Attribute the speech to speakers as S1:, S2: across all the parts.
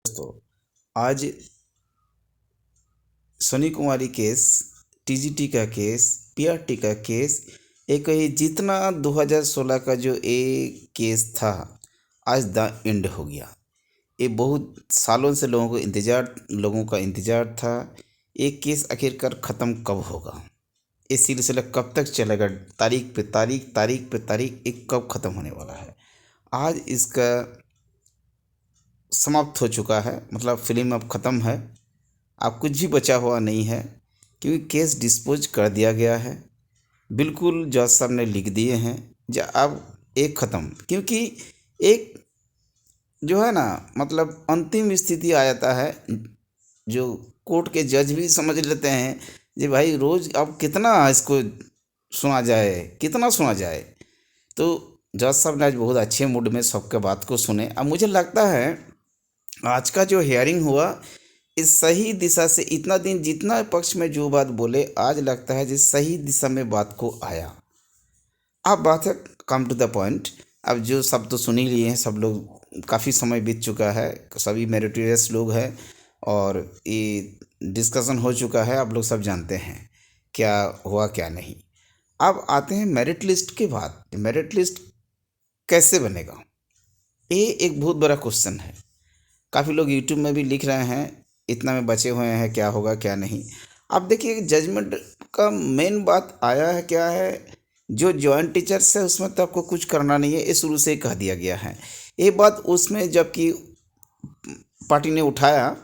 S1: दोस्तों, आज Soni Kumari case, TGT का केस, पीआरटी का केस, एक ही जितना 2016 का जो केस था, आज द एंड हो गया। ये बहुत सालों से लोगों का इंतजार था। ये केस आखिरकार ख़त्म कब होगा, ये सिलसिला कब तक चलेगा, तारीख पे तारीख, तारीख पे तारीख, एक कब ख़त्म होने वाला है। आज इसका समाप्त हो चुका है, मतलब फिल्म अब ख़त्म है। अब कुछ भी बचा हुआ नहीं है, क्योंकि केस डिस्पोज कर दिया गया है। बिल्कुल जज साहब ने लिख दिए हैं अब एक ख़त्म, क्योंकि एक जो है ना, मतलब अंतिम स्थिति आ जाता है। जो कोर्ट के जज भी समझ लेते हैं कि भाई रोज़ अब कितना इसको सुना जाए, कितना सुना जाए। तो जज साहब ने आज बहुत अच्छे मूड में सबके बात को सुने। अब मुझे लगता है आज का जो हियरिंग हुआ, इस सही दिशा से, इतना दिन जितना पक्ष में जो बात बोले, आज लगता है जिस सही दिशा में बात को आया। अब बात है, कम टू द पॉइंट। अब जो सब तो सुन ही लिए हैं सब लोग, काफ़ी समय बीत चुका है, सभी मेरिटोरियस लोग हैं और ये डिस्कशन हो चुका है। आप लोग सब जानते हैं क्या हुआ क्या नहीं। अब आते हैं मेरिट लिस्ट के बाद। मेरिट लिस्ट कैसे बनेगा, ये एक बहुत बड़ा क्वेश्चन है। काफ़ी लोग यूट्यूब में भी लिख रहे हैं, इतना में बचे हुए हैं, क्या होगा क्या नहीं। अब देखिए, जजमेंट का मेन बात आया है क्या है, जो जॉइंट टीचर्स है उसमें तो आपको कुछ करना नहीं है, ये शुरू से ही कह दिया गया है। ये बात उसमें जबकि पार्टी ने उठाया,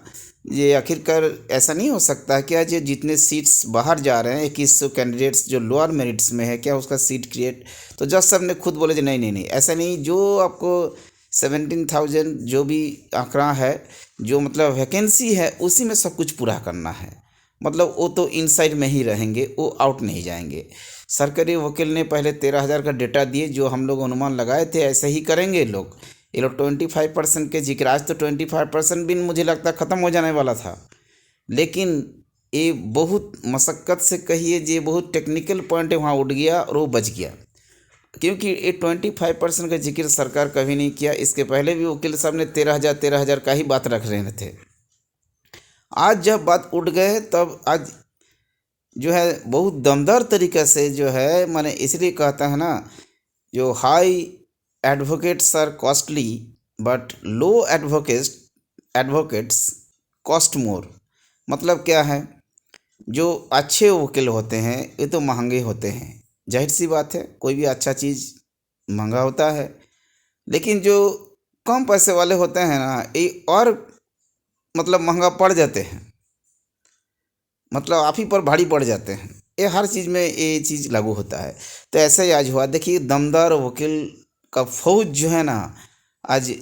S1: ये आखिरकार ऐसा नहीं हो सकता क्या, ये जितने सीट्स बाहर जा रहे हैं 2100 कैंडिडेट्स जो लोअर मेरिट्स में है, क्या उसका सीट क्रिएट। तो जज साहब ने खुद बोले नहीं नहीं नहीं, ऐसा नहीं। जो आपको 17,000 जो भी आंकड़ा है, जो मतलब वैकेंसी है, उसी में सब कुछ पूरा करना है। मतलब वो तो इनसाइड में ही रहेंगे, वो आउट नहीं जाएंगे। सरकारी वकील ने पहले 13,000 का डेटा दिए, जो हम लोग अनुमान लगाए थे ऐसे ही करेंगे लोग। ये लोग 25% के जिक्र, आज तो 25% भी मुझे लगता ख़त्म हो जाने वाला था। लेकिन ये बहुत मशक्क़त से कहिए, ये बहुत टेक्निकल पॉइंट वहाँ उठ गया और वो बच गया, क्योंकि ये 25% का जिक्र सरकार कभी नहीं किया। इसके पहले भी वकील साहब ने 13,000 का ही बात रख रहे थे। आज जब बात उठ गए, तब आज जो है बहुत दमदार तरीक़े से जो है, मैंने इसलिए कहता है ना, जो high advocates are costly but low advocates cost more. मतलब क्या है, जो अच्छे वकील होते हैं ये तो महंगे होते हैं, जाहिर सी बात है, कोई भी अच्छा चीज़ महंगा होता है। लेकिन जो कम पैसे वाले होते हैं ना, ये और मतलब महंगा पड़ जाते हैं, मतलब आप ही पर भारी पड़ जाते हैं। ये हर चीज़ में ये चीज़ लागू होता है। तो ऐसा ही आज हुआ। देखिए, दमदार वकील का फौज जो है ना, आज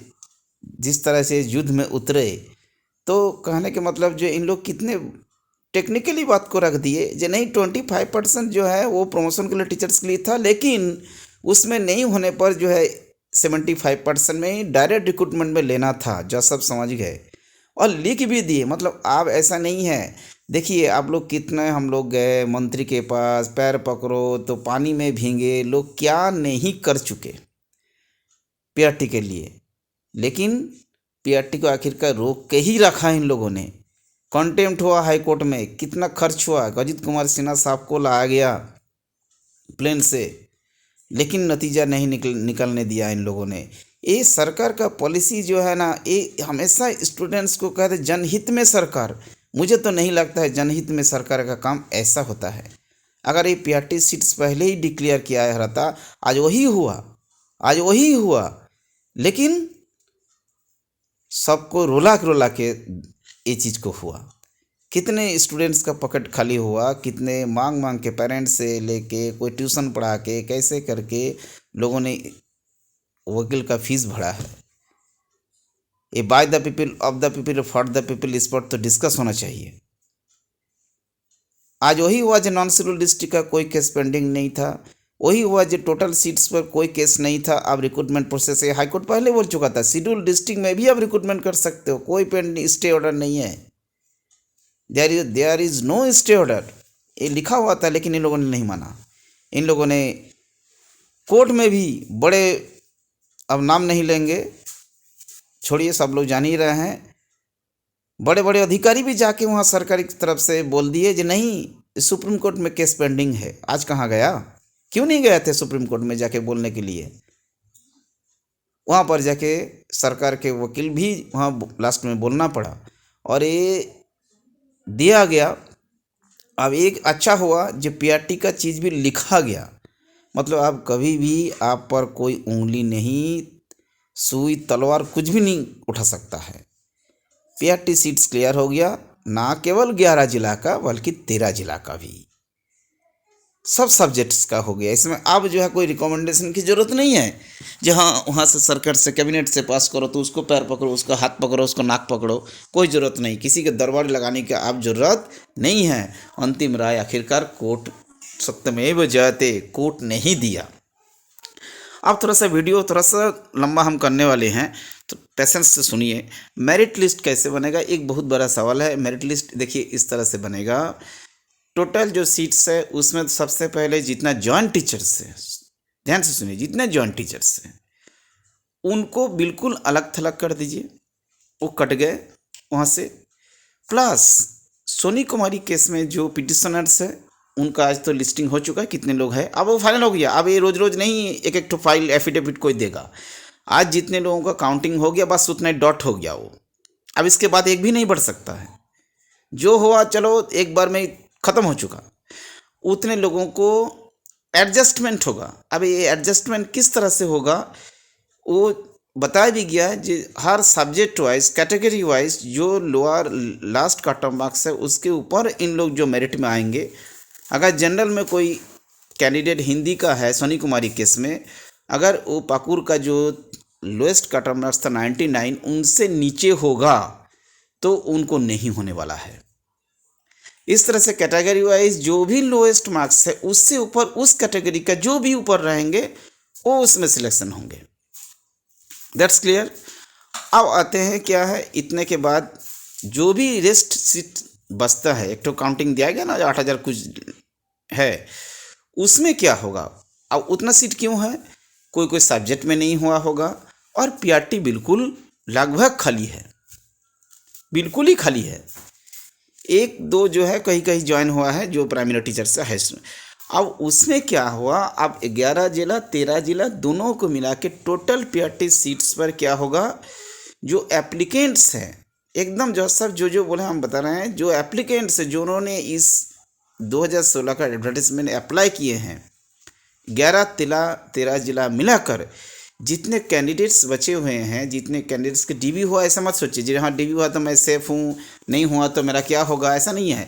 S1: जिस तरह से युद्ध में उतरे, तो कहने के मतलब जो इन लोग कितने टेक्निकली बात को रख दिए, जो नहीं 25% जो है वो प्रमोशन के लिए टीचर्स के लिए था, लेकिन उसमें नहीं होने पर जो है 75% में ही डायरेक्ट रिक्रूटमेंट में लेना था, जो सब समझ गए और लिख भी दिए। मतलब आप ऐसा नहीं है, देखिए आप लोग कितने, हम लोग गए मंत्री के पास, पैर पकड़ो तो पानी में भीगे, लोग क्या नहीं कर चुके पीआरटी के लिए। लेकिन पीआरटी को आखिरकार रोक के ही रखा इन लोगों ने। कंटेम्प्ट हुआ हाई कोर्ट में, कितना खर्च हुआ, अजित कुमार सिन्हा साहब को लाया गया प्लेन से, लेकिन नतीजा नहीं निकलने दिया इन लोगों ने। ये सरकार का पॉलिसी जो है ना, ये हमेशा स्टूडेंट्स को कहते जनहित में सरकार। मुझे तो नहीं लगता है जनहित में सरकार का काम ऐसा होता है। अगर ये पीआरटी सीट्स पहले ही डिक्लेयर किया रहता, आज वही हुआ, आज वही हुआ। लेकिन सबको रुला के ये चीज़ को हुआ। कितने स्टूडेंट्स का पॉकेट खाली हुआ, कितने मांग मांग के, पेरेंट्स से लेके, कोई ट्यूशन पढ़ा के, कैसे करके लोगों ने वकील का फीस भरा है। ये by the people, of the people, for the people, इस पर तो डिस्कस होना चाहिए। आज वही हुआ जो नॉन शेड्यूल डिस्ट्रिक्ट का कोई केस पेंडिंग नहीं था, वही हुआ जो टोटल सीट्स पर कोई केस नहीं था। अब रिक्रूटमेंट प्रोसेस है, हाईकोर्ट पहले बोल चुका था शेड्यूल डिस्ट्रिक्ट में भी आप रिक्रूटमेंट कर सकते हो, कोई पेंडिंग स्टे ऑर्डर नहीं है। There is no stay order, ये लिखा हुआ था, लेकिन इन लोगों ने नहीं माना। इन लोगों ने कोर्ट में भी बड़े, अब नाम नहीं लेंगे, छोड़िए, सब लोग जान ही रहे हैं, बड़े बड़े अधिकारी भी जाके वहाँ सरकारी की तरफ से बोल दिए कि नहीं, सुप्रीम कोर्ट में केस पेंडिंग है। आज कहाँ गया? क्यों नहीं गए थे सुप्रीम कोर्ट में जाके बोलने के लिए? वहाँ पर जाके सरकार के वकील भी वहाँ लास्ट में बोलना पड़ा और ये दिया गया। अब एक अच्छा हुआ जो पीआरटी का चीज़ भी लिखा गया, मतलब अब कभी भी आप पर कोई उंगली नहीं, सुई तलवार कुछ भी नहीं उठा सकता है। पीआरटी सीट्स क्लियर हो गया, ना केवल 11 जिला का बल्कि 13 जिला का भी, सब सब्जेक्ट्स का हो गया। इसमें अब जो है कोई रिकमेंडेशन की ज़रूरत नहीं है, जहाँ वहाँ से सरकार से कैबिनेट से पास करो तो उसको पैर पकड़ो, उसका हाथ पकड़ो, उसको नाक पकड़ो, कोई ज़रूरत नहीं। किसी के दरबार लगाने की अब ज़रूरत नहीं है। अंतिम राय आखिरकार कोर्ट, सत्यमेव जयते, कोर्ट ने ही दिया। अब थोड़ा सा वीडियो थोड़ा सा लंबा हम करने वाले हैं, तो पेशेंस से सुनिए। मेरिट लिस्ट कैसे बनेगा, एक बहुत बड़ा सवाल है। मेरिट लिस्ट देखिए इस तरह से बनेगा। टोटल जो सीट्स है उसमें सबसे पहले जितना जॉइंट टीचर्स है, ध्यान से सुनिए, जितने जॉइंट टीचर्स हैं उनको बिल्कुल अलग थलग कर दीजिए, वो कट गए वहाँ से। प्लस सोनी कुमारी केस में जो पिटिशनर्स है उनका आज तो लिस्टिंग हो चुका है, कितने लोग हैं, अब वो फाइनल हो गया। अब ये रोज रोज नहीं एक एक तो फाइल एफिडेविट कोई देगा। आज जितने लोगों का काउंटिंग हो गया बस उतना ही डॉट हो गया वो। अब इसके बाद एक भी नहीं बढ़ सकता है। जो हुआ चलो एक बार में ख़त्म हो चुका। उतने लोगों को एडजस्टमेंट होगा। अब ये एडजस्टमेंट किस तरह से होगा वो बताया भी गया है। जो हर सब्जेक्ट वाइज, कैटेगरी वाइज जो lower last cut off marks है उसके ऊपर इन लोग जो मेरिट में आएंगे। अगर जनरल में कोई कैंडिडेट हिंदी का है सोनी कुमारी केस में, अगर वो पाकुर का जो लोएस्ट कट ऑफ मार्क्स था 99, उनसे नीचे होगा तो उनको नहीं होने वाला है। इस तरह से कैटेगरी वाइज जो भी लोएस्ट मार्क्स है उससे ऊपर उस कैटेगरी का जो भी ऊपर रहेंगे वो उसमें सिलेक्शन होंगे। That's clear. अब आते हैं क्या है, इतने के बाद जो भी रेस्ट सीट बचता है, एक तो काउंटिंग दिया गया ना 8000 कुछ है, उसमें क्या होगा। अब उतना सीट क्यों है, कोई कोई सब्जेक्ट में नहीं हुआ होगा और पीआरटी बिल्कुल लगभग खाली है, बिल्कुल ही खाली है। एक दो जो है कहीं कहीं ज्वाइन हुआ है जो प्राइमरी टीचर से है। अब उसमें क्या हुआ, अब 11 जिला 13 जिला दोनों को मिला के टोटल पीआरटी सीट्स पर क्या होगा, जो एप्लीकेंट्स हैं एकदम जो सब जो बोले हम बता रहे हैं, जो एप्लीकेंट्स हैं जो उन्होंने इस 2016 का एडवर्टाइजमेंट अप्लाई किए हैं, 11-13 जिला मिलाकर जितने कैंडिडेट्स बचे हुए हैं, जितने कैंडिडेट्स के डीबी हुआ ऐसा मत सोचिए जी हाँ डीबी हुआ तो मैं सेफ हूँ, नहीं हुआ तो मेरा क्या होगा, ऐसा नहीं है।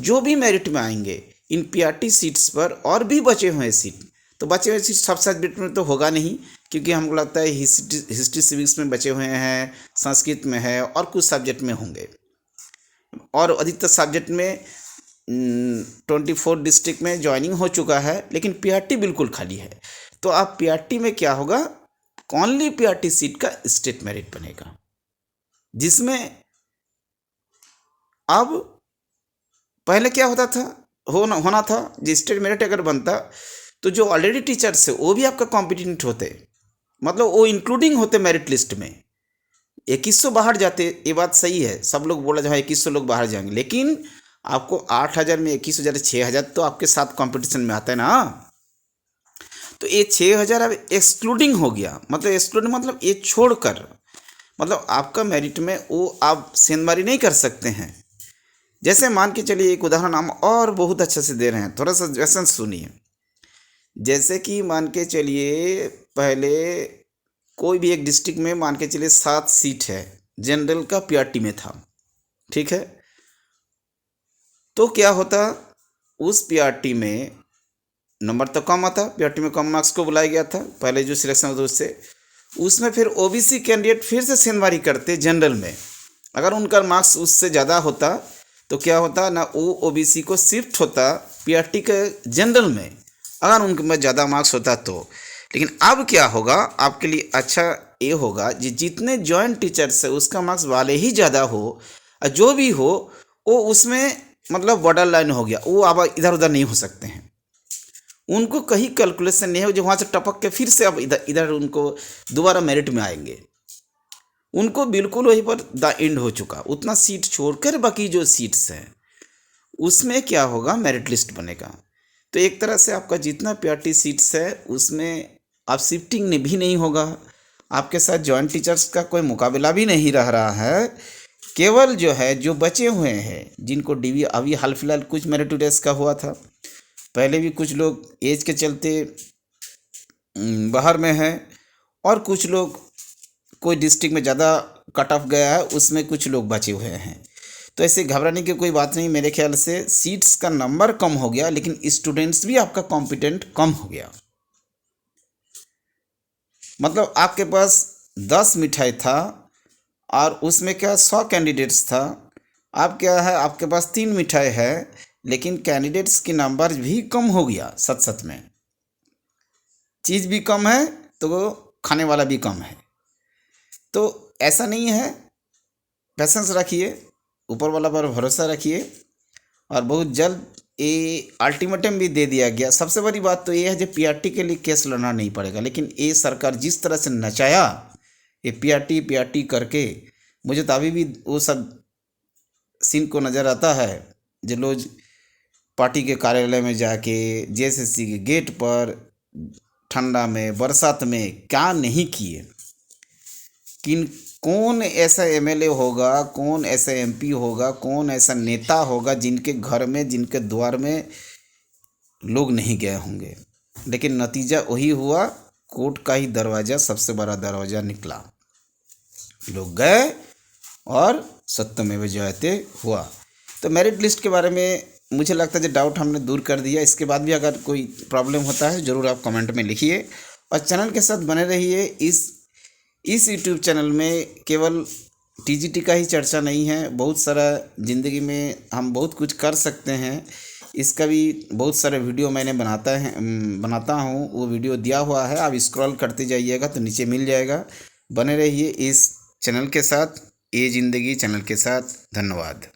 S1: जो भी मेरिट में आएंगे इन पीआरटी सीट्स पर और भी बचे हुए सीट, तो बचे हुए सीट सब सब्जेक्ट में तो होगा नहीं, क्योंकि हमको लगता है हिस्ट्री सिविक्स में बचे हुए हैं, संस्कृत में है और कुछ सब्जेक्ट में होंगे। और अधिकतर सब्जेक्ट में 24 डिस्ट्रिक्ट में ज्वाइनिंग हो चुका है, लेकिन पीआरटी बिल्कुल खाली है। तो आप पीआरटी में क्या होगा, ओनली पीआरटी सीट का स्टेट मेरिट बनेगा, जिसमें अब पहले क्या होता था, होना था जो स्टेट मेरिट अगर बनता तो जो ऑलरेडी टीचर्स है वो भी आपका कॉम्पिटेंट होते, मतलब वो इंक्लूडिंग होते मेरिट लिस्ट में। 2100 बाहर जाते, ये बात सही है, सब लोग बोला जहाँ 2100 लोग बाहर जाएंगे, लेकिन आपको 8000 में 21,000 6000 तो आपके साथ कंपटीशन में आता है ना। तो ये 6000 अब एक्सक्लूडिंग हो गया, मतलब एक्सक्लूडिंग मतलब ये छोड़कर, मतलब आपका मेरिट में वो आप सेंधमारी नहीं कर सकते हैं। जैसे मान के चलिए एक उदाहरण हम और बहुत अच्छे से दे रहे हैं, थोड़ा सा जैसे सुनिए। जैसे कि मान के चलिए पहले कोई भी एक डिस्ट्रिक्ट में मान के चलिए 7 सीट है, जनरल का पीआरटी में था, ठीक है। तो क्या होता, उस पीआरटी में नंबर तो कम आता, पीआरटी में कम मार्क्स को बुलाया गया था पहले जो सिलेक्शन होता उससे, उसमें फिर ओबीसी कैंडिडेट फिर से सेंधमारी करते जनरल में। अगर उनका मार्क्स उससे ज़्यादा होता तो क्या होता ना, वो ओबीसी को शिफ्ट होता पीआरटी के जनरल में, अगर उनके में ज़्यादा मार्क्स होता तो। लेकिन अब क्या होगा, आपके लिए अच्छा ये होगा कि जितने जॉइंट टीचर्स है उसका मार्क्स वाले ही ज़्यादा हो, और जो भी हो वो उसमें मतलब बॉर्डर लाइन हो गया, वो अब इधर उधर नहीं हो सकते हैं, उनको कहीं कैलकुलेशन नहीं है जो वहाँ से टपक के फिर से अब इधर उनको दोबारा मेरिट में आएंगे। उनको बिल्कुल वहीं पर द एंड हो चुका। उतना सीट छोड़कर बाकी जो सीट्स हैं उसमें क्या होगा, मेरिट लिस्ट बनेगा। तो एक तरह से आपका जितना पीआरटी सीट्स है उसमें आप शिफ्टिंग भी नहीं होगा, आपके साथ जॉइंट टीचर्स का कोई मुकाबला भी नहीं रह रहा है। केवल जो है जो बचे हुए हैं जिनको डीवी, अभी हाल फिलहाल कुछ मेरिटोरियस का हुआ था, पहले भी कुछ लोग एज के चलते बाहर में है, और कुछ लोग कोई डिस्ट्रिक्ट में ज़्यादा कट ऑफ गया है उसमें कुछ लोग बचे हुए हैं। तो ऐसे घबराने की कोई बात नहीं। मेरे ख्याल से सीट्स का नंबर कम हो गया लेकिन स्टूडेंट्स भी आपका कॉम्पिटेंट कम हो गया। मतलब आपके पास 10 मिठाई था और उसमें क्या 100 कैंडिडेट्स था, अब क्या है आपके पास 3 मिठाई है लेकिन कैंडिडेट्स की नंबर भी कम हो गया। सत में चीज़ भी कम है तो खाने वाला भी कम है। तो ऐसा नहीं है, पेशेंस रखिए, ऊपर वाला पर भरोसा रखिए, और बहुत जल्द ये अल्टीमेटम भी दे दिया गया। सबसे बड़ी बात तो ये है जो पीआरटी के लिए केस लड़ना नहीं पड़ेगा, लेकिन ये सरकार जिस तरह से नचाया ये पीआरटी करके, मुझे तो अभी भी वो सब सीन को नज़र आता है जो लोग पार्टी के कार्यालय में जाके, जेएसएससी के गेट पर ठंडा में बरसात में क्या नहीं किए। कौन ऐसा एमएलए होगा, कौन ऐसा एमपी होगा, कौन ऐसा नेता होगा जिनके घर में, जिनके द्वार में लोग नहीं गए होंगे, लेकिन नतीजा वही हुआ, कोर्ट का ही दरवाज़ा सबसे बड़ा दरवाज़ा निकला, लोग गए और सत्यमेव जयते हुआ। तो मेरिट लिस्ट के बारे में मुझे लगता है जो डाउट हमने दूर कर दिया। इसके बाद भी अगर कोई प्रॉब्लम होता है ज़रूर आप कमेंट में लिखिए, और चैनल के साथ बने रहिए। इस यूट्यूब चैनल में केवल टीजीटी का ही चर्चा नहीं है, बहुत सारा ज़िंदगी में हम बहुत कुछ कर सकते हैं, इसका भी बहुत सारे वीडियो मैंने बनाता हूँ, वो वीडियो दिया हुआ है, आप स्क्रॉल करते जाइएगा तो नीचे मिल जाएगा। बने रहिए इस चैनल के साथ, ये ज़िंदगी चैनल के साथ। धन्यवाद।